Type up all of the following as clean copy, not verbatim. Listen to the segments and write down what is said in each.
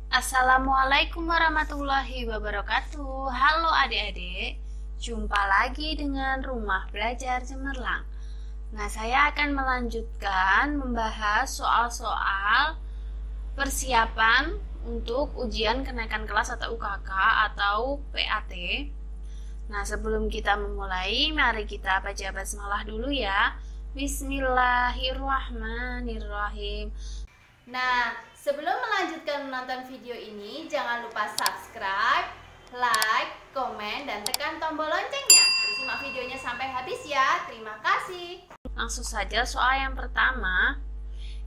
Assalamualaikum warahmatullahi wabarakatuh. Halo adik-adik, jumpa lagi dengan Rumah Belajar Cemerlang. Nah, saya akan melanjutkan membahas soal-soal persiapan untuk ujian kenaikan kelas atau UKK atau PAT. Nah, sebelum kita memulai, mari kita baca basmalah dulu ya. Bismillahirrahmanirrahim. Nah, sebelum melanjutkan menonton video ini, jangan lupa subscribe, like, komen, dan tekan tombol loncengnya. Simak videonya sampai habis ya. Terima kasih. Langsung saja soal yang pertama.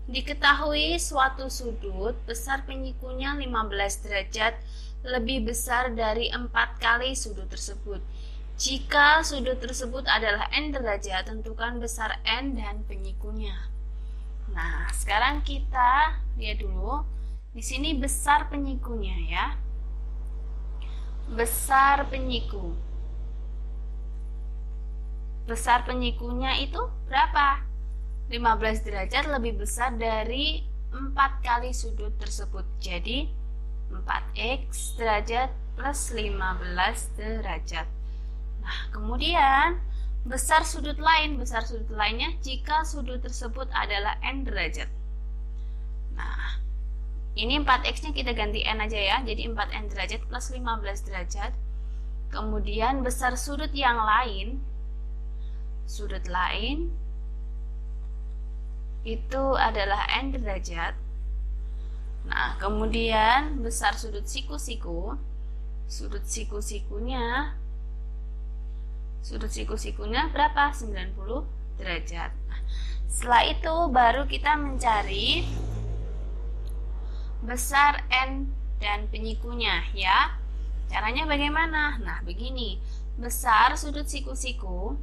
Diketahui suatu sudut besar penyikunya 15 derajat lebih besar dari 4 kali sudut tersebut. Jika sudut tersebut adalah n derajat, tentukan besar n dan penyikunya. Nah, sekarang kita lihat dulu. Di sini besar penyikunya ya. Besar penyiku. Besar penyikunya itu berapa? 15 derajat lebih besar dari 4 kali sudut tersebut. Jadi 4x derajat plus 15 derajat. Nah, kemudian besar sudut lainnya jika sudut tersebut adalah n derajat. Nah, ini 4x nya kita ganti n aja ya, jadi 4n derajat plus 15 derajat. Kemudian besar sudut yang lain, sudut lain itu adalah n derajat. Nah, kemudian besar sudut siku-sikunya, sudut siku-sikunya berapa? 90 derajat. Nah, setelah itu baru kita mencari besar n dan penyikunya ya. Caranya bagaimana? Nah, begini. Besar sudut siku-siku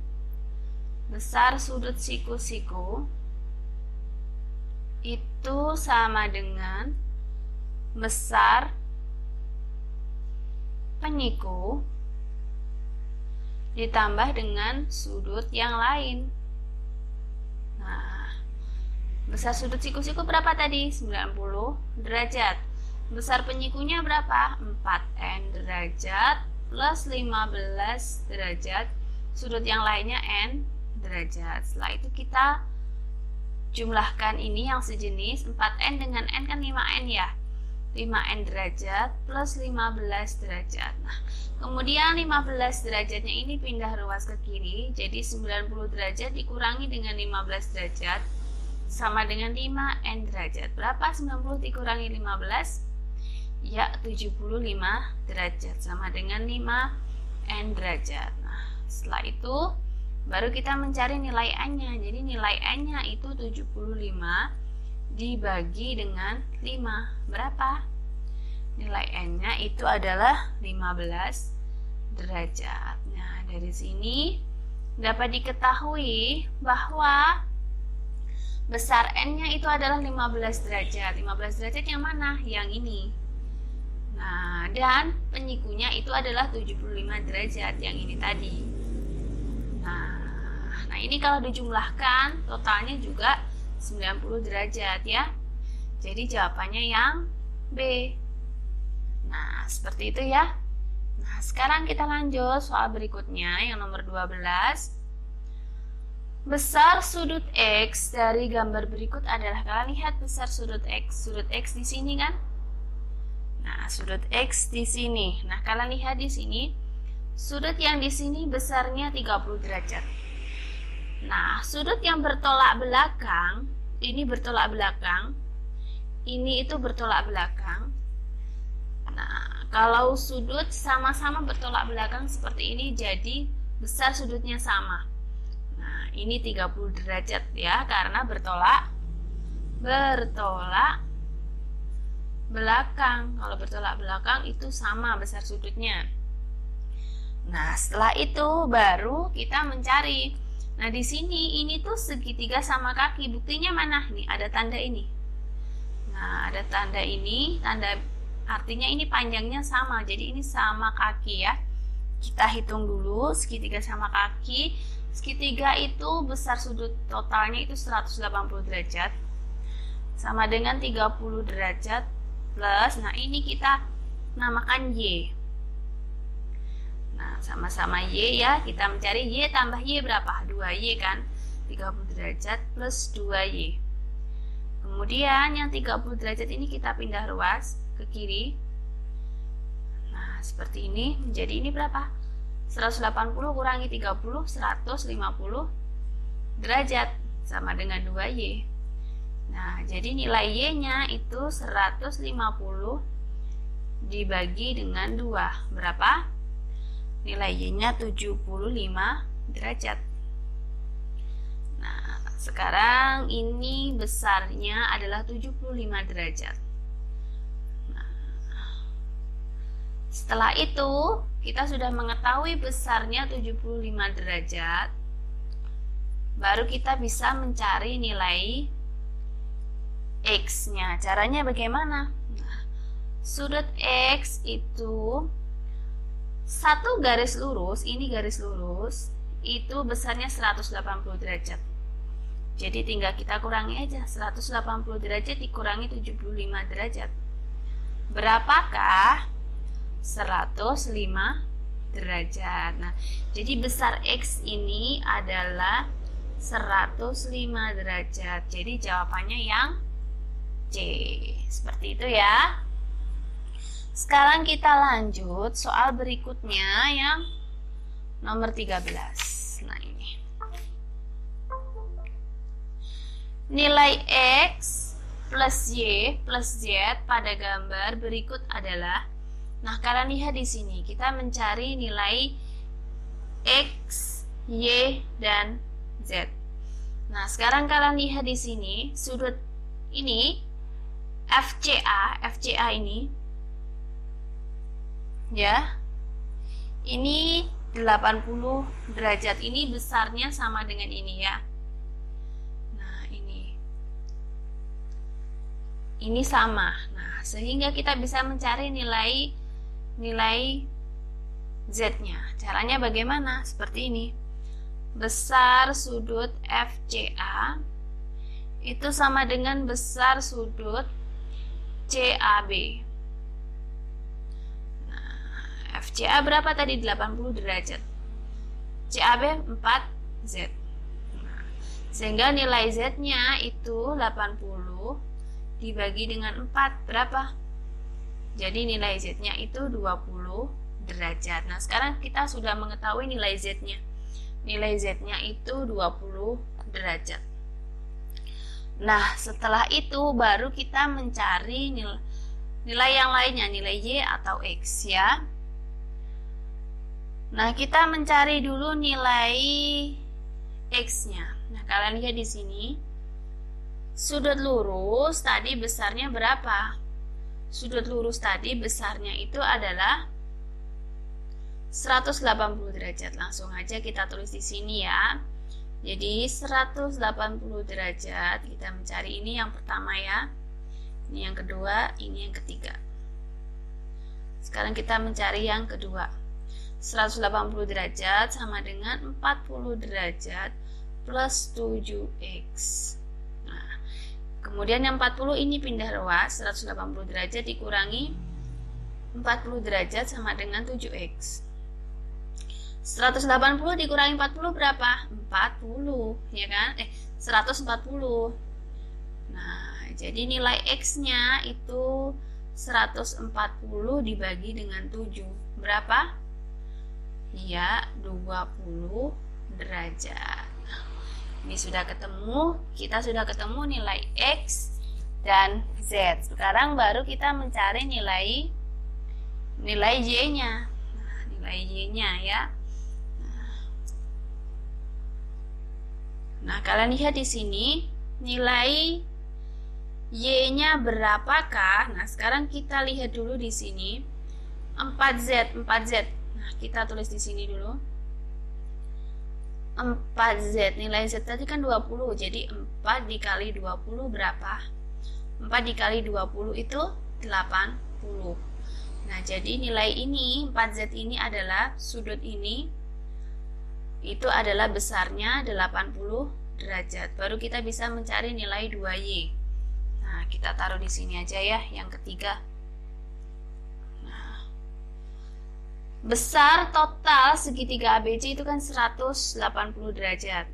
itu sama dengan besar penyiku ditambah dengan sudut yang lain. Nah, besar sudut siku-siku berapa tadi? 90 derajat. Besar penyikunya berapa? 4n derajat plus 15 derajat. Sudut yang lainnya n derajat. Setelah itu kita jumlahkan ini yang sejenis. 4n dengan n kan 5n ya. 5n derajat plus 15 derajat. Nah, kemudian 15 derajatnya ini pindah ruas ke kiri, jadi 90 derajat dikurangi dengan 15 derajat sama dengan 5n derajat. Berapa 90 dikurangi 15? Ya, 75 derajat sama dengan 5n derajat. Nah, setelah itu baru kita mencari nilai n-nya. Jadi nilai n-nya itu 75 dibagi dengan 5. Berapa? Nilai n-nya itu adalah 15 derajat. Nah, dari sini dapat diketahui bahwa besar n-nya itu adalah 15 derajat. 15 derajat yang mana? Yang ini. Nah, dan penyikunya itu adalah 75 derajat, yang ini tadi. Nah, ini kalau dijumlahkan totalnya juga 90 derajat ya. Jadi jawabannya yang B. Nah, seperti itu ya. Nah, sekarang kita lanjut soal berikutnya yang nomor 12. Besar sudut X dari gambar berikut adalah, kalian lihat besar sudut X. Sudut X di sini kan? Nah, sudut X di sini. Nah, kalian lihat di sini. Sudut yang di sini besarnya 30 derajat. Nah, sudut yang bertolak belakang, ini bertolak belakang, ini itu bertolak belakang. Nah, kalau sudut sama-sama bertolak belakang seperti ini, jadi besar sudutnya sama. Nah, ini 30 derajat ya, karena bertolak belakang. Kalau bertolak belakang itu sama besar sudutnya. Nah, setelah itu baru kita mencari. Nah, di sini ini tuh segitiga sama kaki. Buktinya mana? Nih, ada tanda ini. Nah, ada tanda ini, tanda artinya ini panjangnya sama. Jadi ini sama kaki ya. Kita hitung dulu segitiga sama kaki. Segitiga itu besar sudut totalnya itu 180 derajat. Sama dengan 30 derajat plus, nah ini kita namakan Y. Nah, sama-sama Y ya, kita mencari Y tambah Y berapa? 2Y kan? 30 derajat plus 2Y. Kemudian yang 30 derajat ini kita pindah ruas ke kiri. Nah, seperti ini. Jadi ini berapa? 180 kurangi 30, 150 derajat. Sama dengan 2Y. Nah, jadi nilai Y-nya itu 150 dibagi dengan 2. Berapa? Nilai Y-nya 75 derajat. Nah, sekarang ini besarnya adalah 75 derajat. Nah, setelah itu, kita sudah mengetahui besarnya 75 derajat. Baru kita bisa mencari nilai X-nya. Caranya bagaimana? Nah, sudut X itu satu garis lurus, ini garis lurus, itu besarnya 180 derajat. Jadi tinggal kita kurangi aja, 180 derajat dikurangi 75 derajat. Berapakah 105 derajat? Nah, jadi besar X ini adalah 105 derajat. Jadi jawabannya yang C. Seperti itu ya. Sekarang kita lanjut soal berikutnya yang nomor 13. Nah, ini. Nilai X plus Y plus Z pada gambar berikut adalah, nah kalian lihat di sini kita mencari nilai X, Y, dan Z. Nah, sekarang kalian lihat di sini sudut ini FCA ini ya, ini 80 derajat, ini besarnya sama dengan ini ya. Nah, ini sama. Nah, sehingga kita bisa mencari nilai Z-nya. Caranya bagaimana? Seperti ini. Besar sudut FCA itu sama dengan besar sudut CAB. FCA berapa tadi? 80 derajat. CAB 4Z. Nah, sehingga nilai Z-nya itu 80 dibagi dengan 4 berapa? Jadi nilai Z-nya itu 20 derajat. Nah, sekarang kita sudah mengetahui nilai Z-nya. Nilai Z-nya itu 20 derajat. Nah, setelah itu baru kita mencari nilai yang lainnya, nilai Y atau X ya. Nah, kita mencari dulu nilai X-nya. Nah, kalian lihat di sini. Sudut lurus tadi besarnya berapa? Sudut lurus tadi besarnya itu adalah 180 derajat. Langsung aja kita tulis di sini ya. Jadi 180 derajat. Kita mencari ini yang pertama ya. Ini yang kedua, ini yang ketiga. Sekarang kita mencari yang kedua. 180 derajat sama dengan 40 derajat plus 7x. Nah, kemudian yang 40 ini pindah ruas, 180 derajat dikurangi 40 derajat sama dengan 7x. 180 dikurangi 40 berapa? 40, ya kan? 140. Nah, jadi nilai X-nya itu 140 dibagi dengan 7. Berapa? Ya, 20 derajat. Ini sudah ketemu, kita sudah ketemu nilai X dan Z. Sekarang baru kita mencari nilai Y-nya. Nah, nilai Y-nya ya. Nah, kalian lihat di sini nilai Y-nya berapakah? Nah, sekarang kita lihat dulu di sini 4Z. Nah, kita tulis di sini dulu. 4Z, nilai Z tadi kan 20, jadi 4 dikali 20 berapa? 4 dikali 20 itu 80. Nah, jadi nilai ini, 4Z ini adalah sudut ini, itu adalah besarnya 80 derajat. Baru kita bisa mencari nilai 2Y. Nah, kita taruh di sini aja ya, yang ketiga. Nah, besar total segitiga ABC itu kan 180 derajat.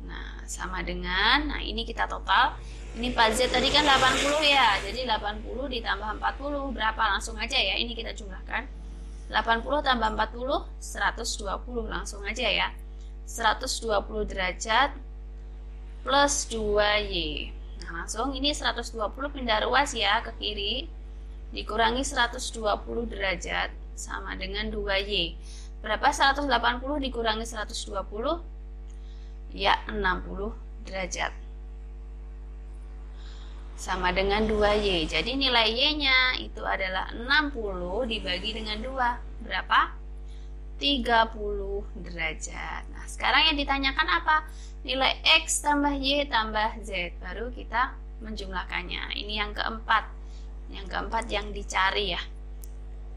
Nah, sama dengan, nah ini kita total. Ini 4Z tadi kan 80 ya. Jadi 80 ditambah 40 berapa? Langsung aja ya, ini kita jumlahkan. 80 tambah 40, 120. Langsung aja ya. 120 derajat plus 2Y. Nah, langsung ini 120 pindah ruas ya ke kiri. Dikurangi 120 derajat sama dengan 2Y. Berapa 180 dikurangi 120? Ya, 60 derajat. Sama dengan 2Y. Jadi nilai Y-nya itu adalah 60 dibagi dengan 2. Berapa? 30 derajat. Nah, sekarang yang ditanyakan apa? Nilai X tambah Y tambah Z. Baru kita menjumlahkannya. Ini yang keempat. Yang keempat yang dicari ya.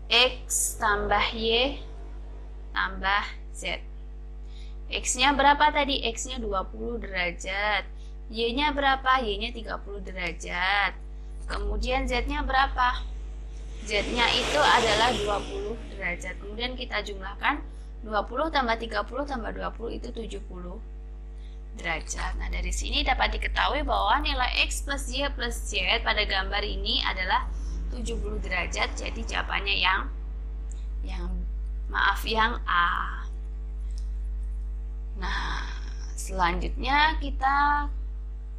X tambah Y tambah Z. X-nya berapa tadi? X-nya 20 derajat. Y-nya berapa? Y-nya 30 derajat. Kemudian Z-nya berapa? Z-nya itu adalah 20 derajat. Kemudian kita jumlahkan 20 tambah 30 tambah 20 itu 70 derajat. Nah, dari sini dapat diketahui bahwa nilai X plus Y plus Z pada gambar ini adalah 70 derajat. Jadi jawabannya yang A. Nah, selanjutnya kita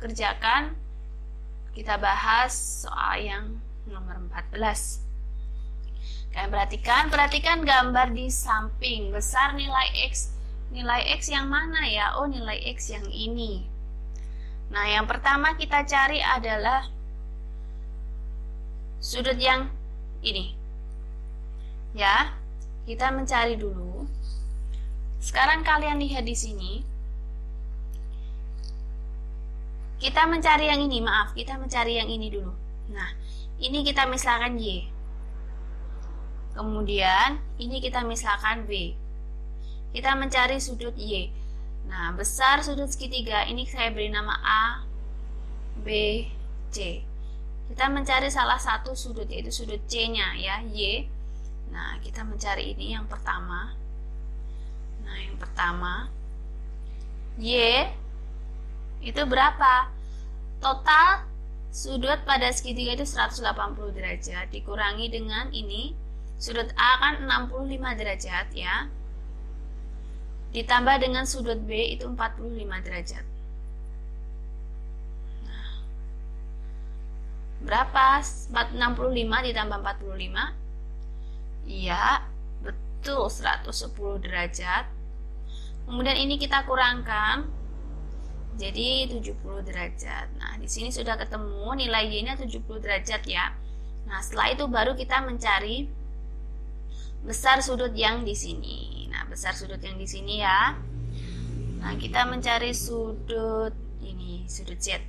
kerjakan, kita bahas soal yang nomor 14. Kalian perhatikan gambar di samping. Besar nilai X. Nilai X yang mana ya? Oh, nilai X yang ini. Nah, yang pertama kita cari adalah sudut yang ini. Ya, kita mencari dulu. Sekarang kalian lihat di sini. Kita mencari yang ini, maaf, kita mencari yang ini dulu. Nah, ini kita misalkan Y. Kemudian, ini kita misalkan B. Kita mencari sudut Y. Nah, besar sudut segitiga, ini saya beri nama A, B, C. Kita mencari salah satu sudut, yaitu sudut C-nya ya, Y. Nah, kita mencari ini yang pertama. Nah, yang pertama, Y itu berapa? Total sudut pada segitiga itu 180 derajat. Dikurangi dengan ini, sudut A kan 65 derajat ya. Ditambah dengan sudut B itu 45 derajat. Nah, berapa? 65 ditambah 45? Iya, betul, 110 derajat. Kemudian ini kita kurangkan jadi 70 derajat. Nah, di sini sudah ketemu nilai Y-nya 70 derajat ya. Nah, setelah itu baru kita mencari besar sudut yang di sini. Nah, besar sudut yang di sini ya. Nah, kita mencari sudut ini, sudut Z.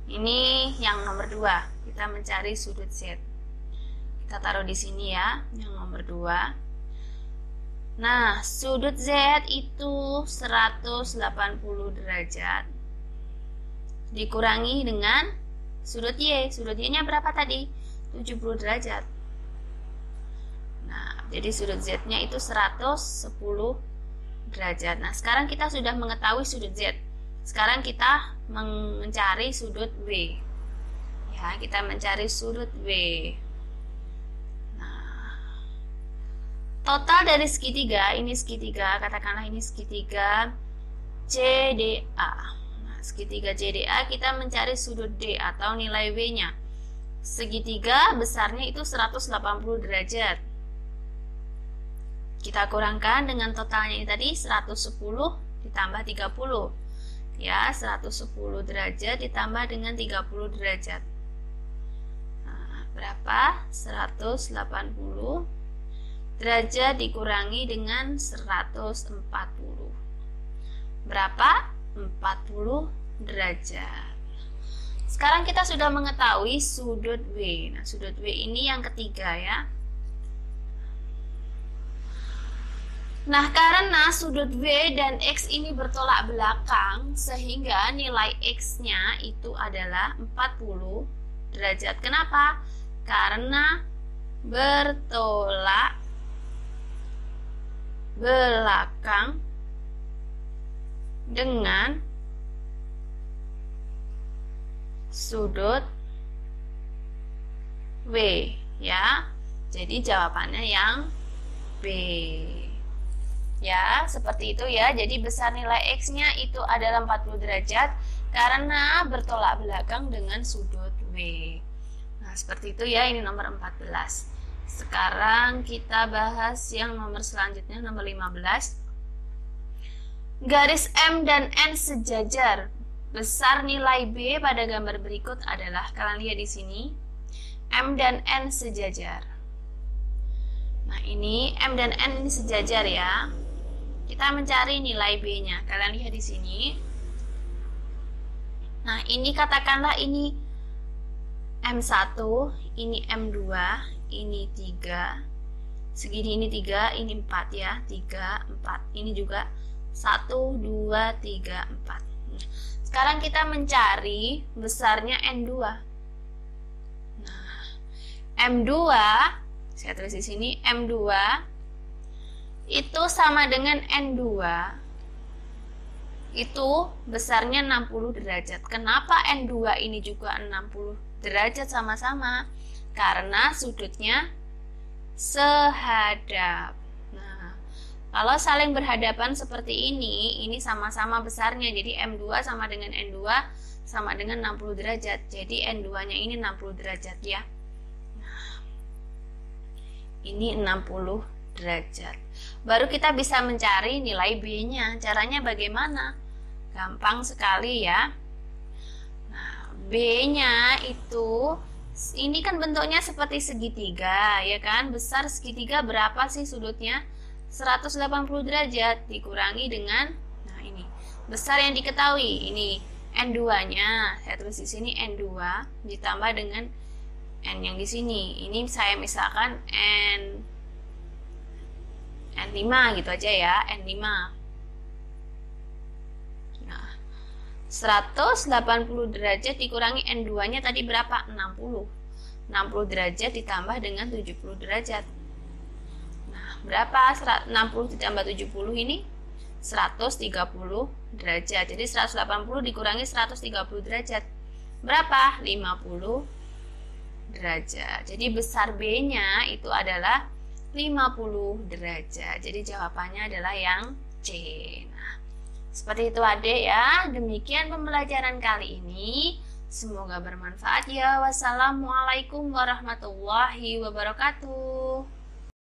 Ini yang nomor 2. Kita mencari sudut Z. Kita taruh di sini ya, yang nomor 2. Nah, sudut Z itu 180 derajat. Dikurangi dengan sudut Y. Sudut Y-nya berapa tadi? 70 derajat. Nah, jadi sudut Z-nya itu 110 derajat. Nah, sekarang kita sudah mengetahui sudut Z. Sekarang kita mencari sudut W. Ya, kita mencari sudut W. Total dari segitiga, ini segitiga, katakanlah ini segitiga CDA. Nah, segitiga CDA kita mencari sudut D atau nilai W-nya. Segitiga besarnya itu 180 derajat. Kita kurangkan dengan totalnya ini tadi 110 ditambah 30. Ya, 110 derajat ditambah dengan 30 derajat. Nah, berapa? 180 derajat dikurangi dengan 140. Berapa? 40 derajat. Sekarang kita sudah mengetahui sudut W. Nah, sudut W ini yang ketiga ya. Nah, karena sudut W dan X ini bertolak belakang, sehingga nilai X-nya itu adalah 40 derajat. Kenapa? Karena bertolak belakang dengan sudut W, ya. Jadi jawabannya yang B. Ya, seperti itu ya. Jadi besar nilai X-nya itu adalah 40 derajat karena bertolak belakang dengan sudut W. Nah, seperti itu ya. Ini nomor 14. Sekarang kita bahas yang nomor selanjutnya, nomor 15. Garis M dan N sejajar. Besar nilai B pada gambar berikut adalah, kalian lihat di sini, M dan N sejajar. Nah, ini M dan N ini sejajar ya. Kita mencari nilai B-nya. Kalian lihat di sini. Nah, ini katakanlah ini M1, ini M2, ini 3. Segini ini 3, ini 4 ya. 3, 4. Ini juga 1, 2, 3, 4. Sekarang kita mencari besarnya N2. Nah, M2, saya tulis di sini, M2 itu sama dengan N2 itu besarnya 60 derajat. Kenapa N2 ini juga 60 derajat sama-sama? Karena sudutnya sehadap. Nah, kalau saling berhadapan seperti ini sama-sama besarnya. Jadi M2 sama dengan N2 sama dengan 60 derajat. Jadi N2-nya ini 60 derajat ya. Nah, ini 60 derajat. Baru kita bisa mencari nilai B-nya. Caranya bagaimana? Gampang sekali ya. Nah, B-nya itu, ini kan bentuknya seperti segitiga, ya kan? Besar segitiga berapa sih sudutnya? 180 derajat dikurangi dengan, nah ini, besar yang diketahui, ini N2-nya. Saya tulis di sini N2 ditambah dengan N yang di sini. Ini saya misalkan N5 gitu aja ya, N5. Nah, 180 derajat dikurangi N2-nya tadi berapa? 60. 60 derajat ditambah dengan 70 derajat. Nah, berapa? 60 ditambah 70 ini 130 derajat. Jadi 180 dikurangi 130 derajat. Berapa? 50 derajat. Jadi besar B-nya itu adalah 50 derajat. Jadi jawabannya adalah yang C. Nah, seperti itu adik ya. Demikian pembelajaran kali ini. Semoga bermanfaat ya. Wassalamualaikum warahmatullahi wabarakatuh.